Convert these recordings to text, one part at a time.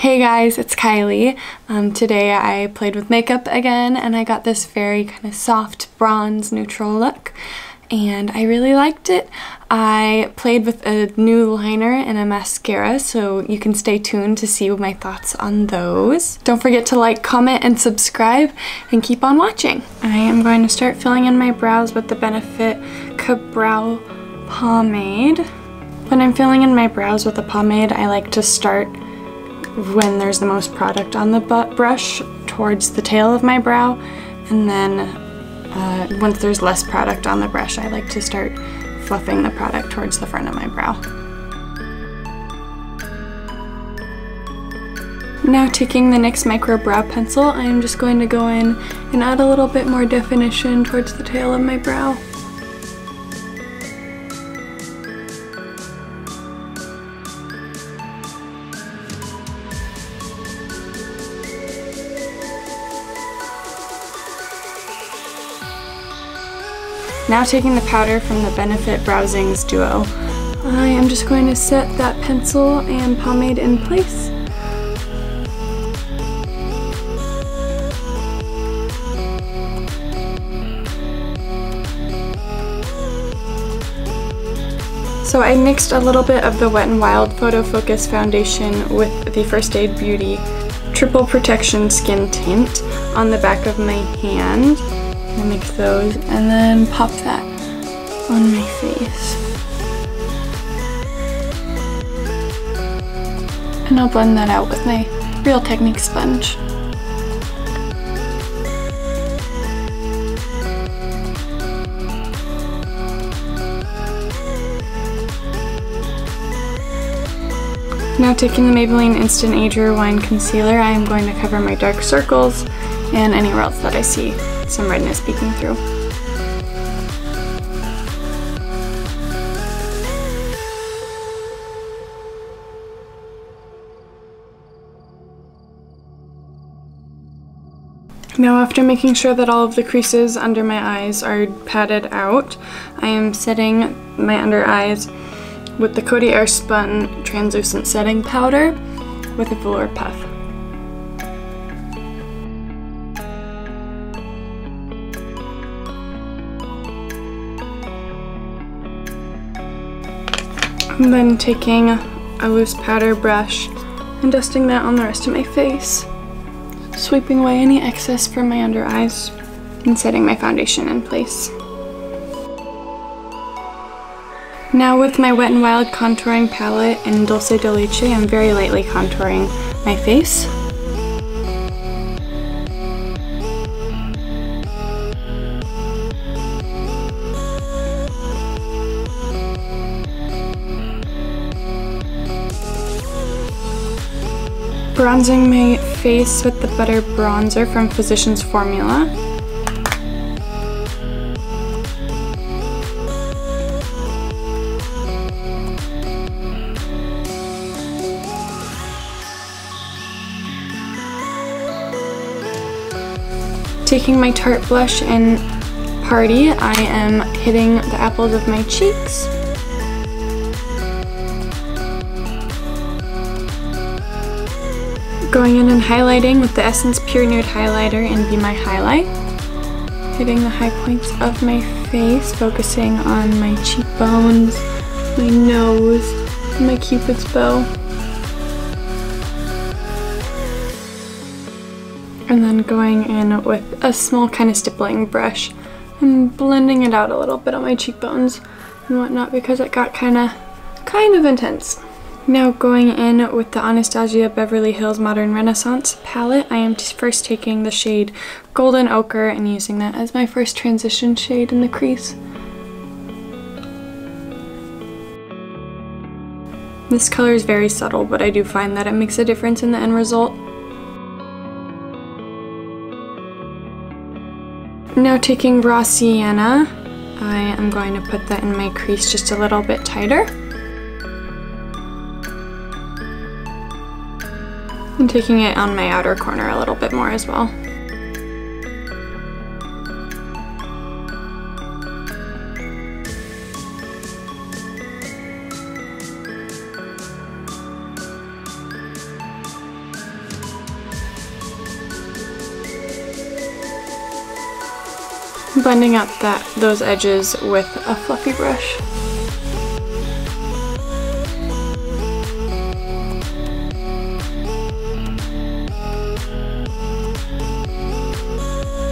Hey guys, it's Kylie. Today I played with makeup again and I got this very kind of soft bronze neutral look and I really liked it. I played with a new liner and a mascara, so you can stay tuned to see my thoughts on those. Don't forget to like, comment, and subscribe and keep on watching. I am going to start filling in my brows with the Benefit Brow Pomade. When I'm filling in my brows with a pomade, I like to start when there's the most product on the brush towards the tail of my brow, and then once there's less product on the brush, I like to start fluffing the product towards the front of my brow. Now taking the NYX Micro Brow Pencil, I am just going to go in and add a little bit more definition towards the tail of my brow. Now taking the powder from the Benefit ZINGS Duo, I am just going to set that pencil and pomade in place. So I mixed a little bit of the Wet n Wild Photofocus foundation with the First Aid Beauty Triple Protection Skin Tint on the back of my hand. I mix those and then pop that on my face. And I'll blend that out with my Real Technique sponge. Now taking the Maybelline Instant Age Rewind Concealer, I am going to cover my dark circles and anywhere else that I see some redness peeking through. Now, after making sure that all of the creases under my eyes are patted out, I am setting my under eyes with the Coty Airspun Translucent Setting Powder with a velour puff. And then taking a loose powder brush and dusting that on the rest of my face, sweeping away any excess from my under eyes and setting my foundation in place. Now with my Wet n Wild contouring palette in Dulce de Leche, I'm very lightly contouring my face. Bronzing my face with the Butter Bronzer from Physicians Formula. Taking my Tarte blush in Party, I am hitting the apples of my cheeks. Going in and highlighting with the Essence Pure Nude Highlighter in Be My Highlight. Hitting the high points of my face, focusing on my cheekbones, my nose, and my Cupid's bow. And then going in with a small kind of stippling brush and blending it out a little bit on my cheekbones and whatnot because it got kind of intense. Now going in with the Anastasia Beverly Hills Modern Renaissance palette, I am first taking the shade Golden Ochre and using that as my first transition shade in the crease. This color is very subtle, but I do find that it makes a difference in the end result. Now taking Raw Sienna, I am going to put that in my crease just a little bit tighter. And taking it on my outer corner a little bit more as well. Blending out those edges with a fluffy brush.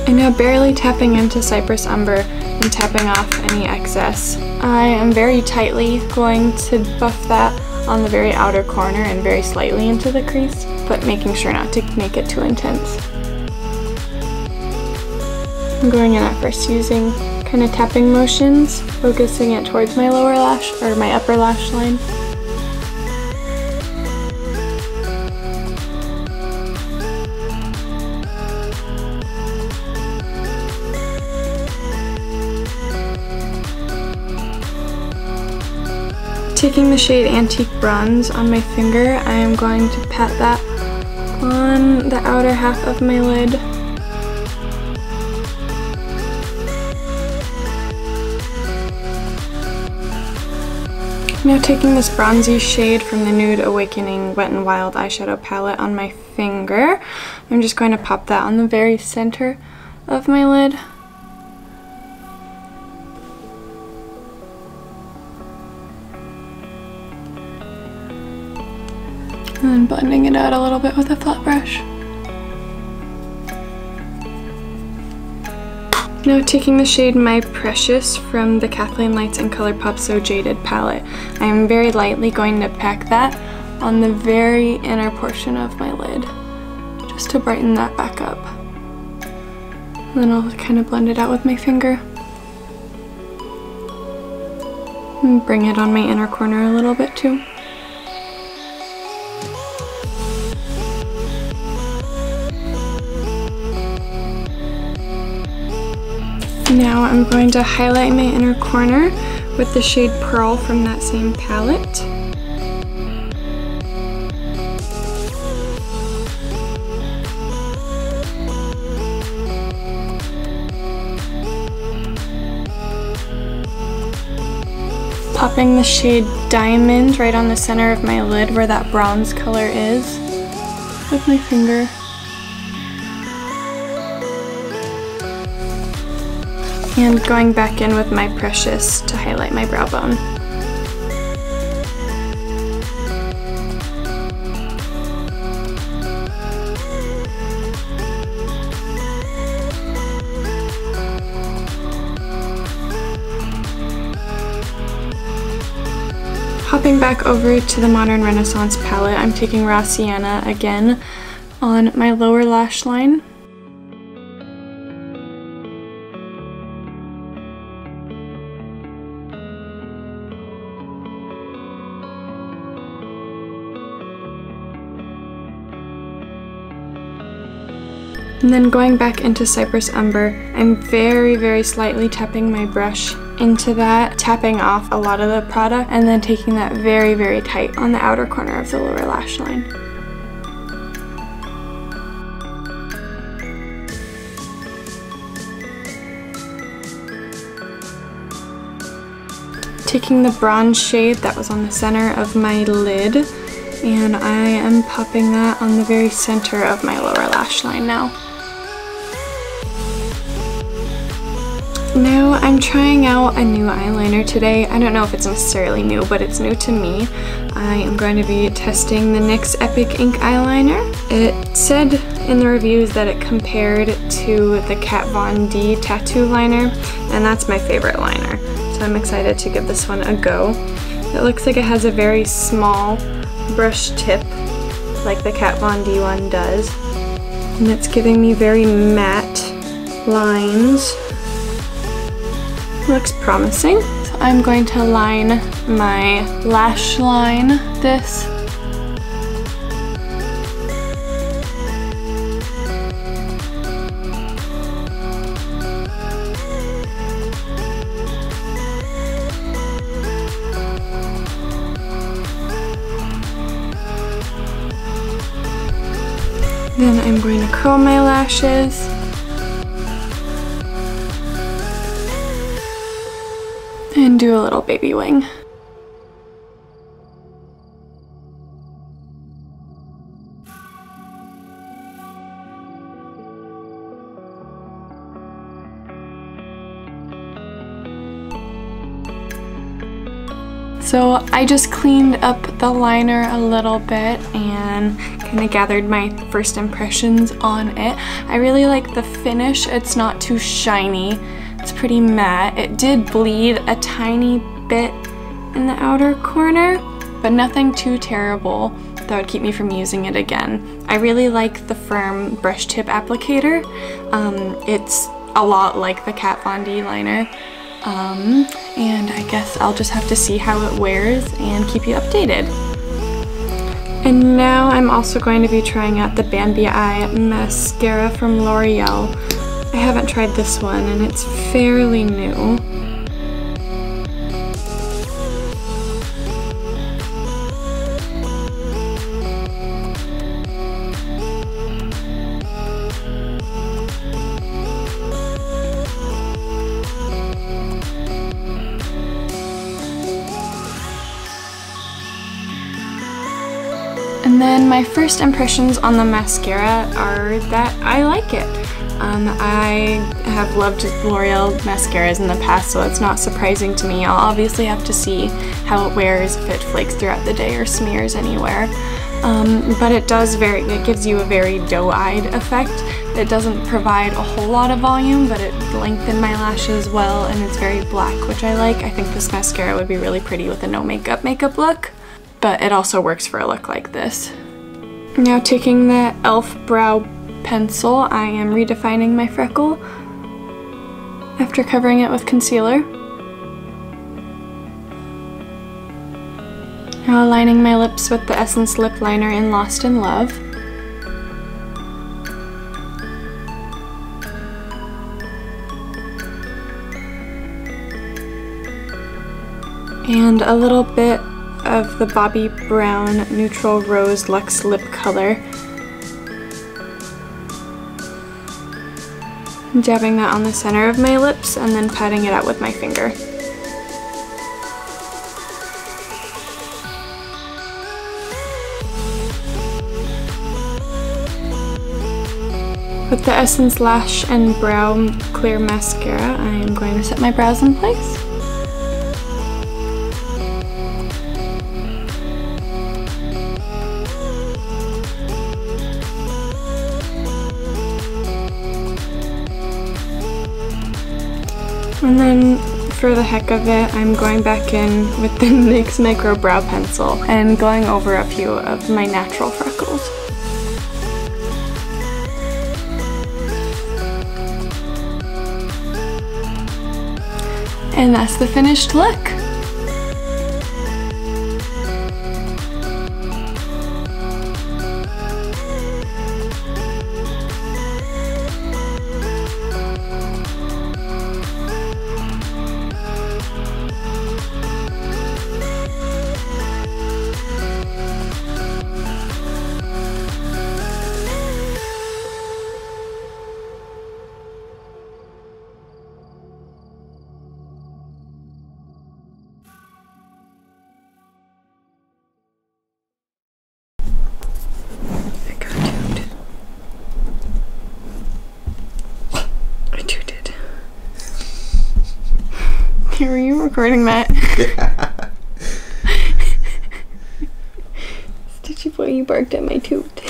And now barely tapping into Cypress Umber and tapping off any excess. I am very tightly going to buff that on the very outer corner and very slightly into the crease, but making sure not to make it too intense. I'm going in at first using kind of tapping motions, focusing it towards my lower lash or my upper lash line. Taking the shade Antique Bronze on my finger, I am going to pat that on the outer half of my lid. Now taking this bronzy shade from the Nude Awakening Wet n Wild eyeshadow palette on my finger, I'm just going to pop that on the very center of my lid. And then blending it out a little bit with a flat brush. Now taking the shade My Precious from the Kathleen Lights and Colourpop So Jaded palette, I am very lightly going to pack that on the very inner portion of my lid, just to brighten that back up. And then I'll kind of blend it out with my finger. And bring it on my inner corner a little bit too. Now I'm going to highlight my inner corner with the shade Pearl from that same palette. Popping the shade Diamond right on the center of my lid where that bronze color is with my finger. And going back in with My Precious to highlight my brow bone. Hopping back over to the Modern Renaissance palette, I'm taking Raw Sienna again on my lower lash line. And then going back into Cypress Umber, I'm very slightly tapping my brush into that, tapping off a lot of the product, and then taking that very tight on the outer corner of the lower lash line. Taking the bronze shade that was on the center of my lid, and I am popping that on the very center of my lower lash line now. Now I'm trying out a new eyeliner today. I don't know if it's necessarily new, but it's new to me. I am going to be testing the NYX Epic Ink eyeliner. It said in the reviews that it compared to the Kat Von D tattoo liner, and that's my favorite liner. So I'm excited to give this one a go. It looks like it has a very small brush tip, like the Kat Von D one does. And it's giving me very matte lines. Looks promising. So I'm going to line my lash line this. Then I'm going to curl my lashes. And do a little baby wing. So I just cleaned up the liner a little bit and kind of gathered my first impressions on it. I really like the finish. It's not too shiny. It's pretty matte. It did bleed a tiny bit in the outer corner, but nothing too terrible that would keep me from using it again. I really like the firm brush tip applicator. It's a lot like the Kat Von D liner. And I guess I'll just have to see how it wears and keep you updated. And now I'm also going to be trying out the Bambi Eye Mascara from L'Oreal. I haven't tried this one and it's fairly new. And then my first impressions on the mascara are that I like it. I have loved L'Oreal mascaras in the past, so it's not surprising to me. I'll obviously have to see how it wears, if it flakes throughout the day or smears anywhere. But it gives you a very doe-eyed effect. It doesn't provide a whole lot of volume, but it lengthens my lashes well, and it's very black, which I like. I think this mascara would be really pretty with a no makeup look, but it also works for a look like this. Now taking the e.l.f. brow pencil, I am redefining my freckle after covering it with concealer. Now aligning my lips with the Essence lip liner in Lost in Love. And a little bit of the Bobbi Brown Neutral Rose Luxe Lip Color. Dabbing that on the center of my lips and then patting it out with my finger. With the Essence Lash and Brow Clear Mascara, I am going to set my brows in place. And then for the heck of it, I'm going back in with the NYX Micro Brow Pencil and going over a few of my natural freckles. And that's the finished look. Were you recording that? Yeah. Stitchy boy, you barked at my toot.